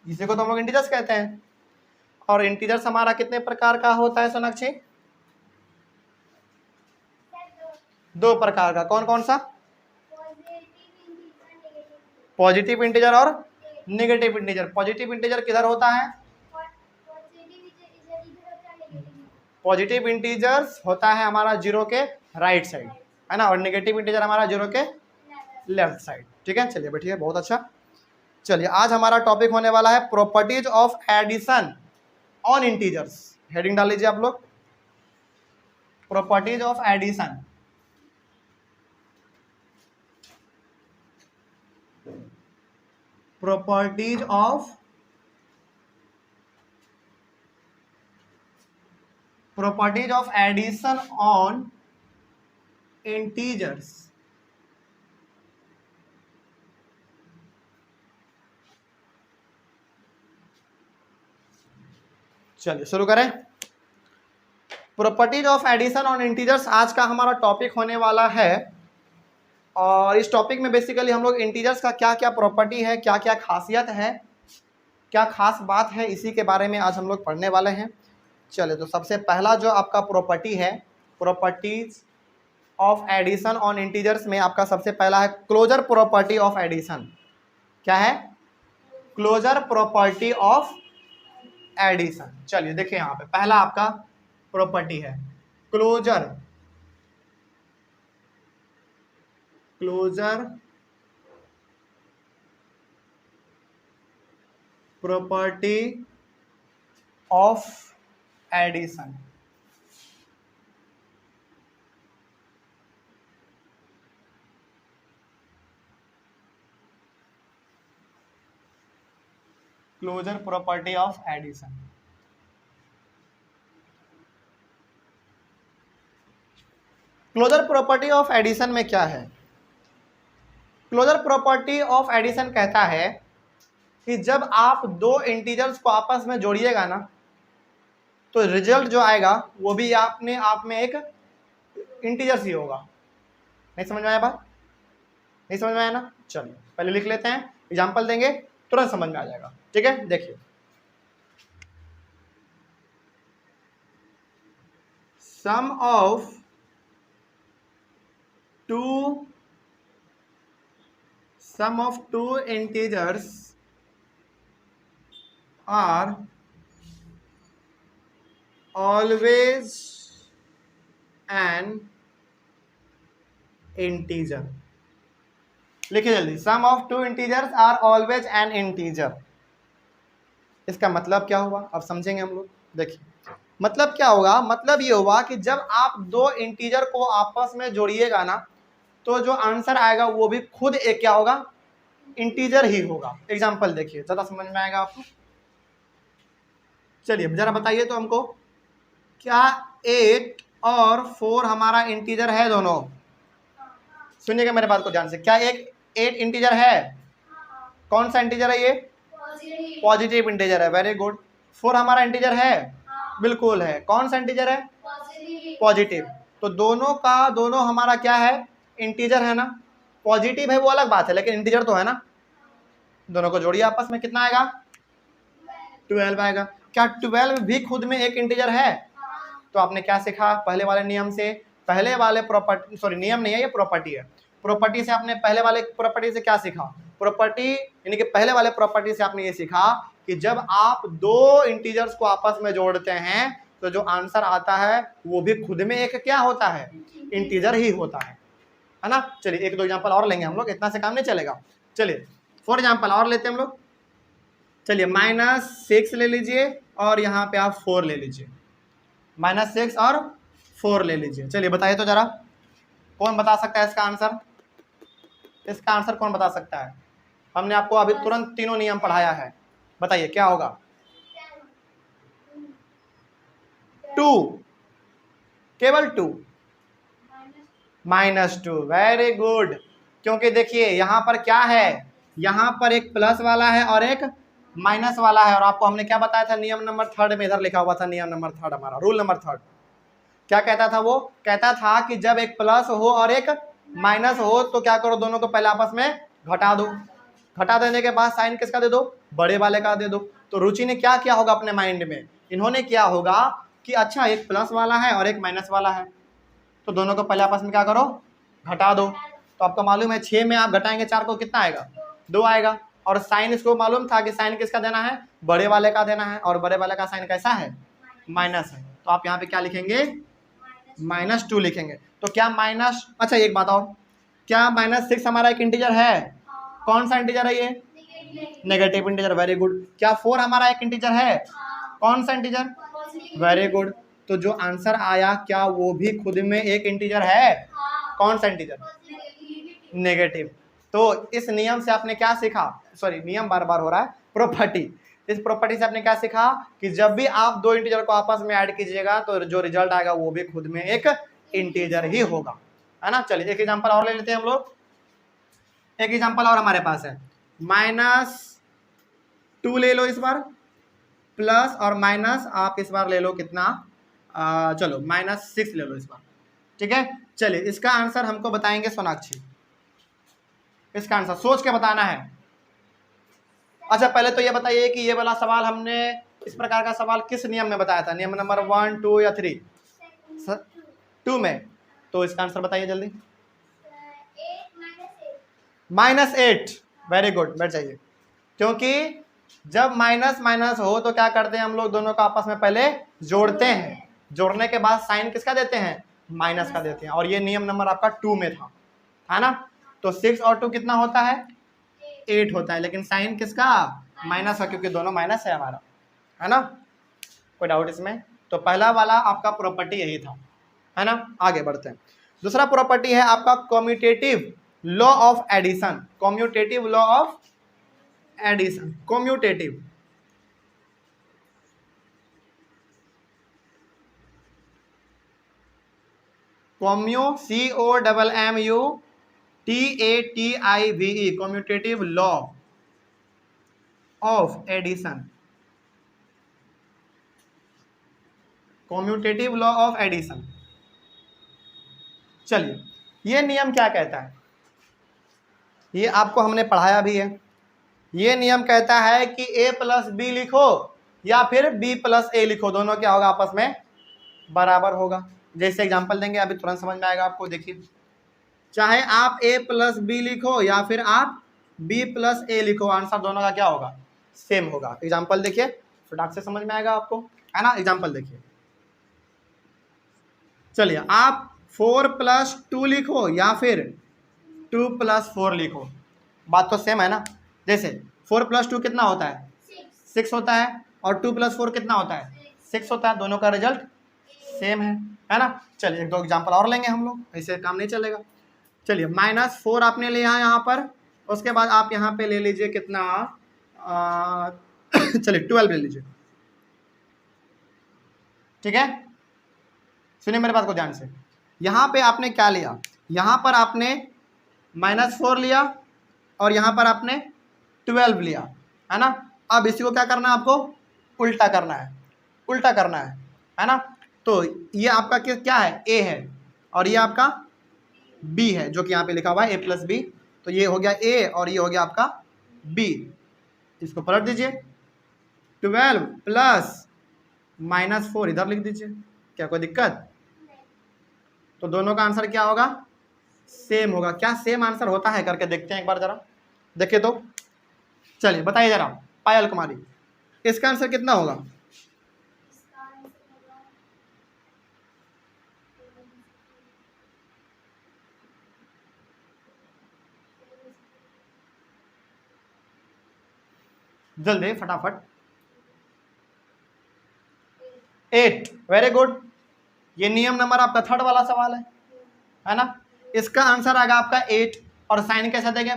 इसी को तो हम लोग इंटीजर्स कहते हैं। और इंटीजर्स हमारा कितने प्रकार का होता है सोनाक्षी? 2 प्रकार का। कौन कौन सा? पॉजिटिव इंटीजर और नेगेटिव इंटीजर। पॉजिटिव इंटीजर किधर होता है? पॉजिटिव इंटीजर्स होता है हमारा जीरो के राइट साइड, है ना, और नेगेटिव इंटीजर हमारा जीरो के लेफ्ट साइड। ठीक है, चलिए बैठिए, बहुत अच्छा। चलिए आज हमारा टॉपिक होने वाला है properties of addition on integers. Heading डाल लीजिए आप लोग, properties of addition. Properties of addition on integers. चलिए शुरू करें। Properties of addition on integers आज का हमारा टॉपिक होने वाला है। और इस टॉपिक में बेसिकली हम लोग इंटीजर्स का क्या क्या प्रॉपर्टी है, क्या क्या खासियत है, क्या खास बात है, इसी के बारे में आज हम लोग पढ़ने वाले हैं। चलिए तो सबसे पहला जो आपका प्रॉपर्टी है properties of addition on integers में आपका सबसे पहला है क्लोजर प्रॉपर्टी ऑफ एडिशन। क्या है? Closure property of addition. चलिए देखिए यहां पे पहला आपका प्रॉपर्टी है closure property of addition. Closure property of addition. Closure property of addition में क्या है? क्लोजर प्रॉपर्टी ऑफ एडिशन कहता है कि जब आप दो इंटीजर्स को आपस में जोड़िएगा ना तो रिजल्ट जो आएगा वो भी अपने आप में एक इंटीजर्स ही होगा। नहीं समझ में आया बात? नहीं समझ में आया ना? चलिए पहले लिख लेते हैं, एग्जांपल देंगे, तुरंत समझ में आ जाएगा। ठीक है, देखिए sum of two integers are always an integer. लिखिए जल्दी, sum of two integers are always an integer. इसका मतलब क्या हुआ अब समझेंगे हम लोग। देखिए मतलब क्या होगा, मतलब ये होगा कि जब आप दो इंटीजर को आपस में जोड़िएगा ना तो जो आंसर आएगा वो भी खुद एक क्या होगा, इंटीजर ही होगा। एग्जांपल देखिए ज्यादा समझ में आएगा आपको। चलिए जरा बताइए तो हमको, क्या 8 और 4 हमारा इंटीजर है दोनों? सुनिएगा मेरे बात को ध्यान से, क्या एक 8 इंटीजर है? कौन सा इंटीजर है ये? पॉजिटिव इंटीजर है, वेरी गुड। 4 हमारा इंटीजर है? बिल्कुल है। कौन सा इंटीजर है? पॉजिटिव। तो दोनों का दोनों हमारा क्या है, इंटीजर है ना। पॉजिटिव है वो अलग बात है, लेकिन इंटीजर तो है ना। दोनों को जोड़िए आपस में, कितना आएगा? 12 आएगा। क्या 12 भी खुद में एक इंटीजर है? तो आपने क्या सीखा पहले वाले नियम से? पहले वाले प्रॉपर्टी, सॉरी नियम नहीं है ये, प्रॉपर्टी है। प्रॉपर्टी से आपने पहले वाले प्रॉपर्टी से क्या सीखा? प्रॉपर्टी यानी कि पहले वाले प्रॉपर्टी से आपने ये सीखा कि जब आप दो इंटीजर्स को आपस में जोड़ते हैं तो जो आंसर आता है वो भी खुद में एक क्या होता है, इंटीजर ही होता है ना। चलिए एक दो एग्जांपल और लेंगे हम लोग, इतना से काम नहीं चलेगा। चलिए फॉर एग्जांपल और लेते हैं हम लोग। चलिए -6 ले लीजिए और यहाँ पे आप 4 ले लीजिए। -6 और 4 ले लीजिए। चलिए बताइए तो जरा, कौन बता सकता है इसका आंसर? इसका आंसर कौन बता सकता है? हमने आपको अभी तुरंत तीनों नियम पढ़ाया है, बताइए क्या होगा? 2, केवल 2, -2, वेरी गुड। क्योंकि देखिए यहाँ पर क्या है, यहाँ पर एक प्लस वाला है और एक माइनस वाला है। और आपको हमने क्या बताया था नियम नंबर 3 में, इधर लिखा हुआ था नियम नंबर 3 हमारा, रूल नंबर 3 क्या कहता था? वो कहता था कि जब एक प्लस हो और एक माइनस हो तो क्या करो, दोनों को पहले आपस में घटा दो। घटा देने के बाद साइन किसका दे दो? बड़े वाले का दे दो। तो रुचि ने क्या किया होगा अपने माइंड में, इन्होंने किया होगा कि अच्छा एक प्लस वाला है और एक माइनस वाला है, तो दोनों को पहले आपस में क्या करो, घटा दो। तो आपको मालूम है 6 में आप घटाएंगे 4 को, कितना आएगा? 2 आएगा। और साइन इसको मालूम था कि साइन किसका देना है? बड़े वाले का देना है, और बड़े वाले का साइन कैसा है? माइनस है। तो आप यहाँ पे क्या लिखेंगे? -2 लिखेंगे। तो क्या माइनस, अच्छा एक बात और, क्या -6 हमारा एक इंटीजर है? कौन सा इंटीजर है ये? Negative integer, very good. क्या 4 हमारा एक इंटीजर है? कौन सा इंटीजर? Very good. तो जो आंसर आया क्या वो भी खुद में एक इंटीजर है? कौन सा इंटीजर? नेगेटिव। तो इस नियम से आपने क्या सीखा, सॉरी नियम बार बार हो रहा है, प्रॉपर्टी। इस प्रॉपर्टी से आपने क्या सीखा कि जब भी आप दो इंटीजर को आपस में ऐड कीजिएगा तो जो रिजल्ट आएगा वो भी खुद में एक इंटीजर ही होगा, है ना। चलिए एक एग्जांपल और ले लेते हैं हम लोग। एक एग्जांपल और हमारे पास है, -2 ले लो इस बार, प्लस और माइनस आप इस बार ले लो कितना, चलो -6 ले लो इस बार, ठीक है। चलिए इसका आंसर हमको बताएंगे सोनाक्षी। इसका आंसर सोच के बताना है। अच्छा पहले तो ये बताइए कि ये वाला सवाल हमने, इस प्रकार का सवाल किस नियम में बताया था? नियम नंबर 1, 2 या 3? 2 में, तो इसका आंसर बताइए जल्दी। 8 - 8। -8, वेरी गुड, बैठ जाइए। क्योंकि जब माइनस माइनस हो तो क्या करते हैं हम लोग, दोनों का आपस में पहले जोड़ते हैं, जोड़ने के बाद साइन किसका देते हैं, माइनस का देते हैं। और ये नियम नंबर आपका 2 में था, है ना। तो 6 और 2 कितना होता है, 8 होता है, लेकिन साइन किसका, माइनस का, क्योंकि दोनों माइनस है हमारा, है ना। कोई डाउट इसमें। तो पहला वाला आपका प्रॉपर्टी यही था, है ना। आगे बढ़ते हैं। दूसरा प्रॉपर्टी है आपका commutative law of addition. Commutative law of addition, commutative, कम्यू COMMUTATIVE, commutative law of addition, commutative law of addition. चलिए, ये नियम क्या कहता है, ये आपको हमने पढ़ाया भी है। ये नियम कहता है कि a + b लिखो या फिर b + a लिखो, दोनों क्या होगा, आपस में बराबर होगा। जैसे एग्जांपल देंगे, अभी तुरंत समझ में आएगा आपको। देखिए, चाहे आप a + b लिखो या फिर आप b + a लिखो, आंसर दोनों का क्या होगा, सेम होगा। एग्जांपल देखिए, फटाक से समझ में आएगा आपको, है ना। एग्जांपल देखिए, चलिए, आप 4 + 2 लिखो या फिर 2 + 4 लिखो, बात तो सेम है ना। जैसे 4 + 2 कितना होता है, 6 होता है, और 2 + 4 कितना होता है, 6 होता है, दोनों का रिजल्ट सेम है ना। चलिए, एक दो एग्जांपल और लेंगे हम लोग, ऐसे काम नहीं चलेगा। चलिए, -4 आपने लिया यहाँ पर, उसके बाद आप यहाँ पे ले लीजिए कितना, चलिए 12 ले लीजिए, ठीक है। सुनिए मेरे बात को ध्यान से, यहाँ पे आपने क्या लिया, यहाँ पर आपने -4 लिया और यहाँ पर आपने 12 लिया, है ना। अब इसी को क्या करना है, आपको उल्टा करना है, उल्टा करना है ना। तो ये आपका क्या है, a है, और ये आपका b है, जो कि यहाँ पे लिखा हुआ है a + b। तो ये हो गया a और ये हो गया आपका b। इसको पलट दीजिए, 12 + -4 इधर लिख दीजिए, क्या कोई दिक्कत। तो दोनों का आंसर क्या होगा, सेम होगा। क्या सेम आंसर होता है, करके देखते हैं एक बार जरा, देखिए तो। चलिए बताइए जरा, पायल कुमारी, इसका आंसर कितना होगा, इसका आंसर होगा जल्दी फटाफट। 8, वेरी गुड। ये नियम नंबर आपका 3rd वाला सवाल है ना। इसका आंसर आएगा आपका 8, और साइन कैसा देंगे,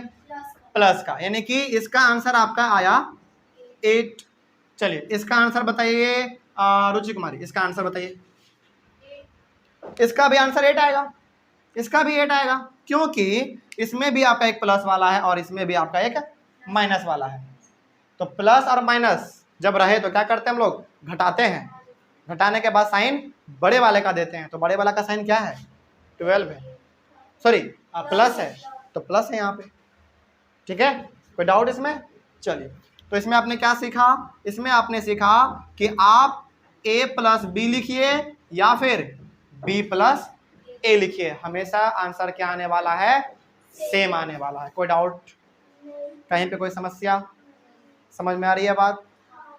प्लस का, यानी कि इसका आंसर आपका आया 8। चलिए, इसका आंसर बताइए रुचि कुमारी, इसका आंसर बताइए। इसका भी आंसर 8 आएगा, इसका भी 8 आएगा, क्योंकि इसमें भी आपका एक प्लस वाला है और इसमें भी आपका एक माइनस वाला है। तो प्लस और माइनस जब रहे तो क्या करते हैं हम लोग, घटाते हैं, घटाने के बाद साइन बड़े वाले का देते हैं। तो बड़े वाला का साइन क्या है, 12 है, सॉरी प्लस है, तो प्लस है यहाँ पे, ठीक है। कोई डाउट इसमें। चलिए, तो इसमें आपने क्या सीखा, इसमें आपने सीखा कि आप a + b लिखिए या फिर b + a लिखिए, हमेशा आंसर क्या आने वाला है, सेम आने वाला है। कोई डाउट, कहीं पे कोई समस्या, समझ में आ रही है बात।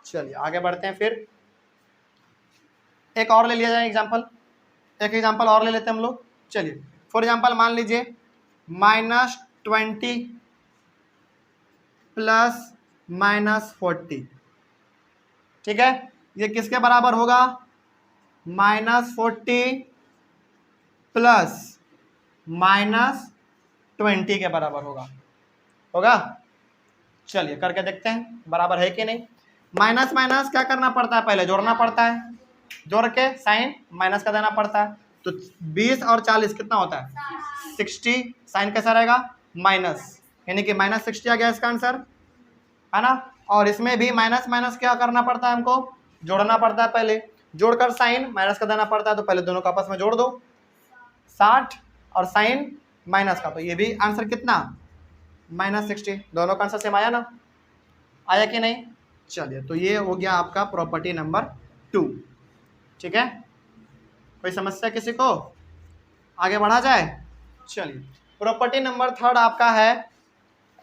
चलिए आगे बढ़ते हैं, फिर एक और ले लिया जाए एग्जांपल, एक एग्जांपल और ले लेते हैं हम लोग। चलिए, फॉर एग्जांपल मान लीजिए -20 + -40, ठीक है। ये किसके बराबर होगा, -40 + -20 के बराबर होगा। चलिए करके देखते हैं बराबर है कि नहीं। माइनस माइनस क्या करना पड़ता है, पहले जोड़ना पड़ता है, जोड़ के साइन माइनस का देना पड़ता है। तो 20 और 40 कितना होता है, 60, साइन कैसा रहेगा, माइनस, यानी कि -60 आ गया इसका आंसर, है ना। और इसमें भी माइनस माइनस क्या करना पड़ता है, हमको जोड़ना पड़ता है, पहले जोड़कर साइन माइनस का देना पड़ता है। तो पहले दोनों को आपस में जोड़ दो, 60 और साइन माइनस का, तो ये भी आंसर कितना, -60। दोनों का आंसर सेम आया ना, आया कि नहीं। चलिए, तो ये हो गया आपका प्रॉपर्टी नंबर 2, ठीक है। कोई समस्या किसी को, आगे बढ़ा जाए। चलिए, प्रॉपर्टी नंबर थर्ड आपका है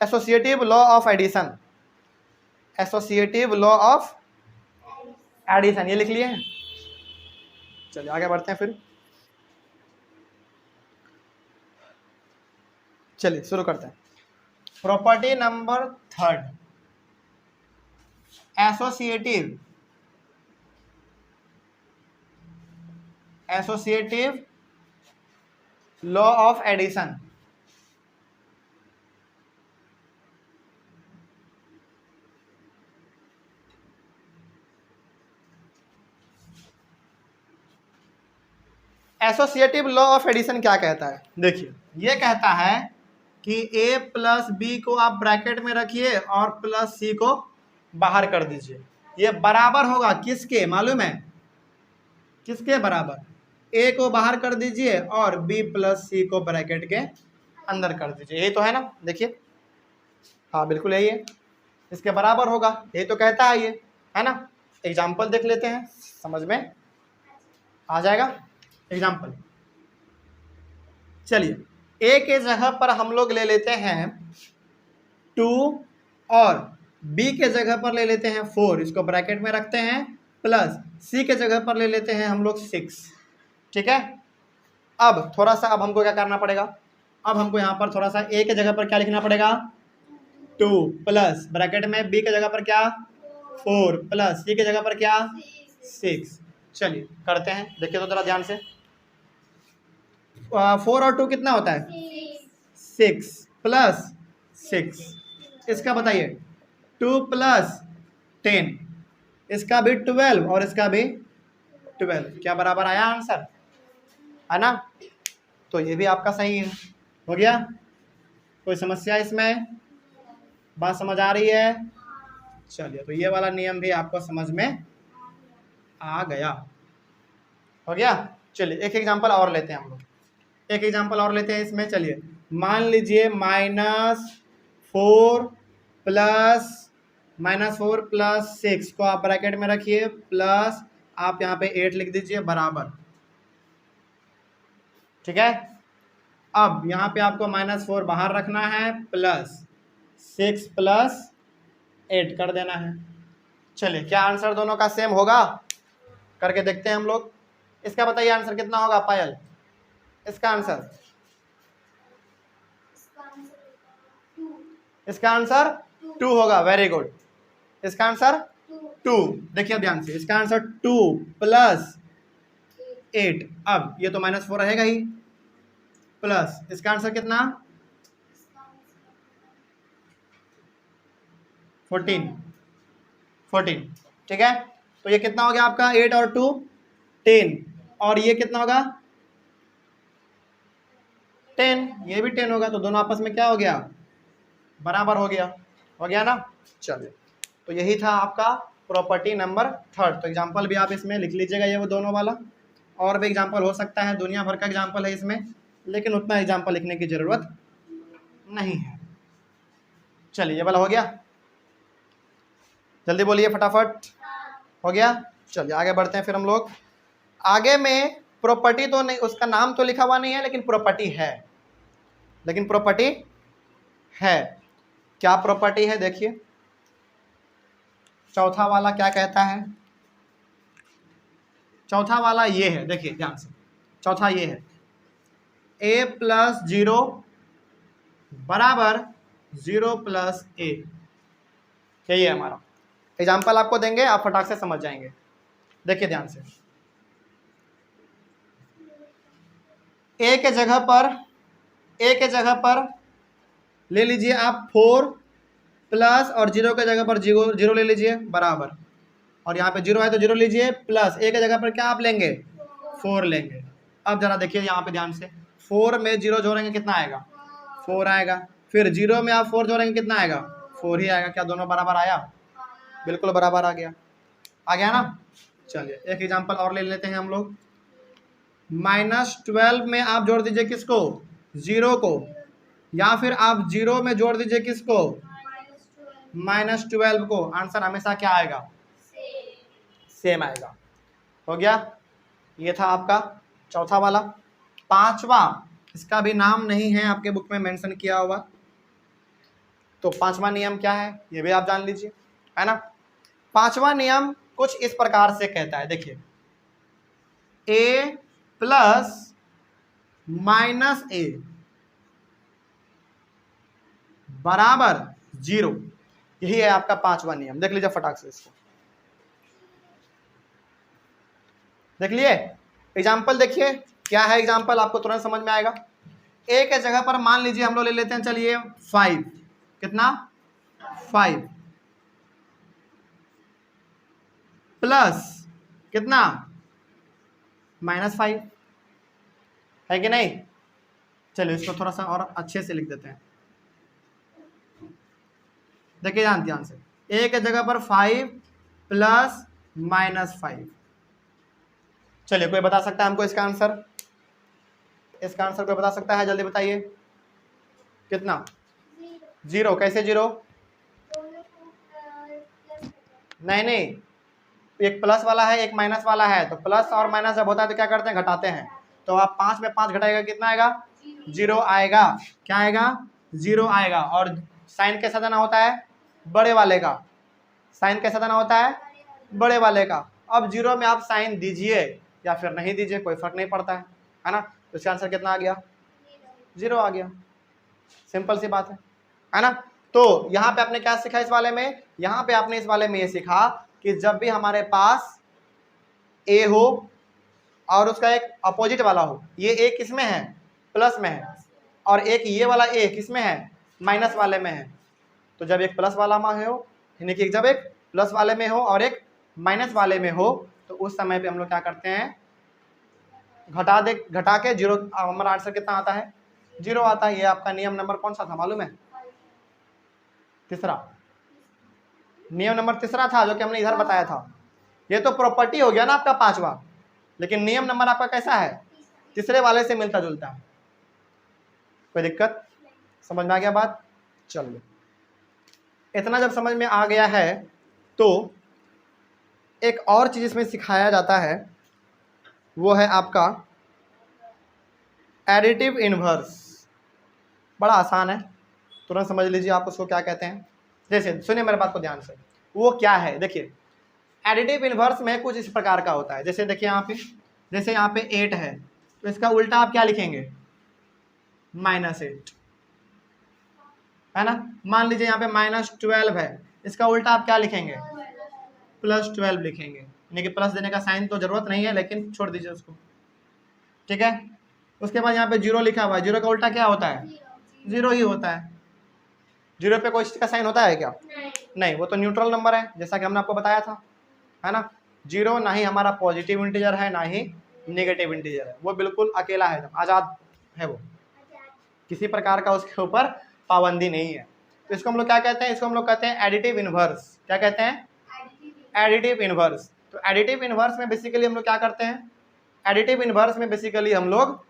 associative law of addition. Associative law of addition, ये लिख लिए हैं। चलिए आगे बढ़ते हैं फिर। चलिए शुरू करते हैं। Property number third, associative law of addition. Associative law of addition क्या कहता है? देखिए, ये कहता है कि a प्लस बी को आप ब्रैकेट में रखिए और प्लस सी को बाहर कर दीजिए। ये बराबर होगा किसके, मालूम है? किसके बराबर? a को बाहर कर दीजिए और b प्लस सी को ब्रैकेट के अंदर कर दीजिए। यही तो है ना? देखिए, हाँ बिल्कुल यही है, इसके बराबर होगा, यही तो कहता है ये, है ना? एग्जाम्पल देख लेते हैं, समझ में आ जाएगा। एग्जाम्पल, चलिए a के जगह पर हम लोग ले लेते हैं 2 और b के जगह पर ले लेते हैं 4, इसको ब्रैकेट में रखते हैं, प्लस c के जगह पर ले लेते हैं हम लोग 6। ठीक है, अब थोड़ा सा, अब हमको क्या करना पड़ेगा? अब हमको यहाँ पर थोड़ा सा a के जगह पर क्या लिखना पड़ेगा? 2 प्लस ब्रैकेट में b के जगह पर क्या? 4 प्लस c के जगह पर क्या? 6। चलिए करते हैं, देखिए तो जरा ध्यान से। 4 और 2 कितना होता है? 6 प्लस 6, इसका बताइए 2 प्लस 10, इसका भी 12 और इसका भी 12, क्या बराबर आया आंसर? है ना? तो ये भी आपका सही है, हो गया। कोई समस्या इसमें? बात समझ आ रही है? चलिए, तो ये वाला नियम भी आपको समझ में आ गया, हो गया। चलिए एक एग्जांपल और लेते हैं हम लोग, एक एग्जांपल और लेते हैं इसमें। चलिए मान लीजिए -4 प्लस 6 को आप ब्रैकेट में रखिए, प्लस आप यहाँ पे 8 लिख दीजिए, बराबर। ठीक है, अब यहाँ पे आपको -4 बाहर रखना है, प्लस 6 प्लस 8 कर देना है। चलिए, क्या आंसर दोनों का सेम होगा? करके देखते हैं हम लोग। इसका बताइए आंसर कितना होगा पायल? इसका आंसर, इसका आंसर 2 होगा। वेरी गुड, इसका आंसर 2। देखिए ध्यान से, इसका आंसर 2 प्लस 8, अब ये तो -4 रहेगा ही, प्लस इसका आंसर कितना? 14। ठीक है, तो ये कितना हो गया आपका? 8 और 2 10, और ये कितना होगा? 10, ये भी 10 होगा, तो दोनों आपस में क्या हो गया? बराबर हो गया, हो गया ना? चलिए, तो यही था आपका प्रॉपर्टी नंबर थर्ड। तो एग्जांपल भी आप इसमें लिख लीजिएगा, ये वो दोनों वाला। और भी एग्जांपल हो सकता है, दुनिया भर का एग्जांपल है इसमें, लेकिन उतना एग्जांपल लिखने की ज़रूरत नहीं है। चलिए, ये वाला हो गया, जल्दी बोलिए फटाफट। हो गया। चलिए आगे बढ़ते हैं फिर हम लोग। आगे में प्रॉपर्टी तो नहीं, उसका नाम तो लिखा हुआ नहीं है, लेकिन प्रॉपर्टी है, लेकिन प्रॉपर्टी है। क्या प्रॉपर्टी है? देखिए, चौथा वाला क्या कहता है? चौथा वाला ये है, देखिए ध्यान से, चौथा ये है, a प्लस 0 बराबर 0 प्लस a। यही है हमारा। एग्जाम्पल आपको देंगे, आप फटाक से समझ जाएंगे। देखिए ध्यान से, a के जगह पर ले लीजिए आप 4 प्लस, और 0 के जगह पर 0 ले लीजिए, बराबर। और यहाँ पे 0 है तो 0 लीजिए, प्लस a के जगह पर क्या आप लेंगे? 4 लेंगे। अब जरा देखिए यहाँ पे ध्यान से, 4 में 0 जोड़ेंगे कितना आएगा? 4 आएगा। फिर 0 में आप 4 जोड़ेंगे कितना आएगा? 4 ही आएगा। क्या दोनों बराबर आया? बिल्कुल बराबर आ गया, आ गया ना? चलिए एक एग्जांपल और ले लेते हैं हम लोग। -12 में आप जोड़ दीजिए किसको? 0 को, या फिर आप 0 में जोड़ दीजिए किसको? -12 को। आंसर हमेशा क्या आएगा? सेम आएगा। हो गया, ये था आपका चौथा वाला। पांचवा, इसका भी नाम नहीं है आपके बुक में मेंशन किया हुआ, तो पांचवा नियम क्या है ये भी आप जान लीजिए, है ना। पांचवा नियम कुछ इस प्रकार से कहता है, देखिए a प्लस माइनस a बराबर 0, यही है आपका पांचवा नियम। देख लीजिए फटाक से इसको, देख लिए एग्जाम्पल, देखिए क्या है एग्जाम्पल, आपको तुरंत समझ में आएगा। a के जगह पर मान लीजिए हम लोग ले लेते हैं, चलिए 5, कितना 5 प्लस कितना -5, है कि नहीं। चलिए इसको थोड़ा सा और अच्छे से लिख देते हैं, देखिए ध्यान से, a के जगह पर 5 प्लस -5। चलिए कोई बता सकता है हमको इसका आंसर, इसका आंसर कोई बता सकता है, जल्दी बताइए। कितना 0, कैसे 0? नहीं, एक प्लस वाला है एक माइनस वाला है, तो प्लस और माइनस जब होता है तो क्या करते हैं, घटाते हैं। तो आप 5 में 5 घटाएगा कितना आएगा, 0 आएगा। क्या आएगा, 0 आएगा। और साइन कैसा देना होता है, बड़े वाले का। साइन कैसा देना होता है, बड़े वाले का। अब 0 में आप साइन दीजिए या फिर नहीं दीजिए, कोई फर्क नहीं पड़ता है ना। तो इसका आंसर कितना आ गया, 0 आ गया। सिंपल सी बात है ना। तो यहाँ पे आपने क्या सीखा इस वाले में, यहाँ पे आपने इस वाले में ये सीखा कि जब भी हमारे पास a हो और उसका एक अपोजिट वाला हो, ये a किस में है, प्लस में है, और एक ये वाला a किस में है, माइनस वाले में है। तो जब एक प्लस वाला में हो, यानी कि जब एक प्लस वाले में हो और एक माइनस वाले में हो, तो उस समय पे हम लोग क्या करते हैं, घटा के 0, हमारा आंसर कितना आता है, 0 आता है। ये आपका नियम नंबर कौन सा था मालूम है, तीसरा। नियम नंबर तीसरा था जो कि हमने इधर बताया था। ये तो प्रॉपर्टी हो गया ना आपका पांचवा, लेकिन नियम नंबर आपका कैसा है, तीसरे वाले से मिलता जुलता है। कोई दिक्कत, समझ में आ गया बात। चलिए इतना जब समझ में आ गया है तो एक और चीज इसमें सिखाया जाता है, वो है आपका एडिटिव इनवर्स। बड़ा आसान है, तुरंत समझ लीजिए आप उसको क्या कहते हैं। जैसे सुनिए मेरे बात को ध्यान से, वो क्या है, देखिए एडिटिव इनवर्स में कुछ इस प्रकार का होता है। जैसे देखिए यहाँ पे, जैसे यहाँ पे 8 है तो इसका उल्टा आप क्या लिखेंगे, -8, है ना। मान लीजिए यहाँ पे -12 है, इसका उल्टा आप क्या लिखेंगे, +12 लिखेंगे। यानी कि प्लस देने का साइन तो जरूरत नहीं है, लेकिन छोड़ दीजिए उसको, ठीक है। उसके बाद यहाँ पे 0 लिखा हुआ है, 0 का उल्टा क्या होता है, 0 ही होता है। 0 पे कोई का साइन होता है क्या, नहीं, वो तो न्यूट्रल नंबर है, जैसा कि हमने आपको बताया था, है ना। 0 ना ही हमारा पॉजिटिव इंटीजर है ना ही नेगेटिव इंटीजर है, वो बिल्कुल अकेला है, आज़ाद है वो, किसी प्रकार का उसके ऊपर पाबंदी नहीं है। तो इसको हम लोग क्या कहते हैं, इसको हम लोग कहते हैं एडिटिव इनवर्स। क्या कहते हैं, एडिटिव इनवर्स। तो एडिटिव इनवर्स में बेसिकली हम लोग क्या करते हैं, एडिटिव इनवर्स में बेसिकली हम लोग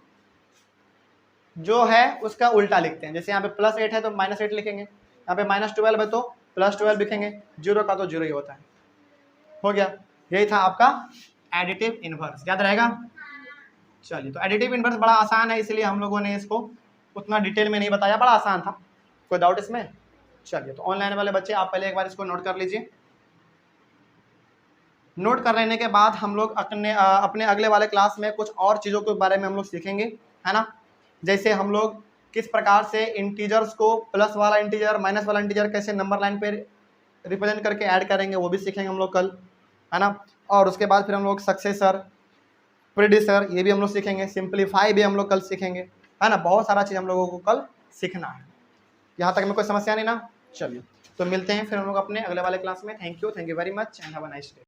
जो है उसका उल्टा लिखते हैं। जैसे यहाँ पे +8 है तो -8 लिखेंगे, यहाँ पे -12 है तो +12 लिखेंगे, 0 का तो 0 ही होता है। हो गया, यही था आपका एडिटिव इनवर्स, याद रहेगा। चलिए, तो एडिटिव इनवर्स बड़ा आसान है, इसलिए हम लोगों ने इसको उतना डिटेल में नहीं बताया, बड़ा आसान था। कोई डाउट इसमें। चलिए, तो ऑनलाइन वाले बच्चे आप पहले एक बार इसको नोट कर लीजिए। नोट कर लेने के बाद हम लोग अपने अगले वाले क्लास में कुछ और चीज़ों के बारे में हम लोग सीखेंगे, है ना। जैसे हम लोग किस प्रकार से इंटीजर्स को प्लस वाला इंटीजर माइनस वाला इंटीजर कैसे नंबर लाइन पे रिप्रेजेंट करके ऐड करेंगे, वो भी सीखेंगे हम लोग कल, है ना। और उसके बाद फिर हम लोग सक्सेसर, प्रेडिसर, ये भी हम लोग सीखेंगे। सिंप्लीफाई भी हम लोग कल सीखेंगे, है ना। बहुत सारा चीज़ हम लोगों को कल सीखना है। यहाँ तक में कोई समस्या नहीं ना। चलिए, तो मिलते हैं फिर हम लोग अपने अगले वाले क्लास में। Thank you very much and have a nice day.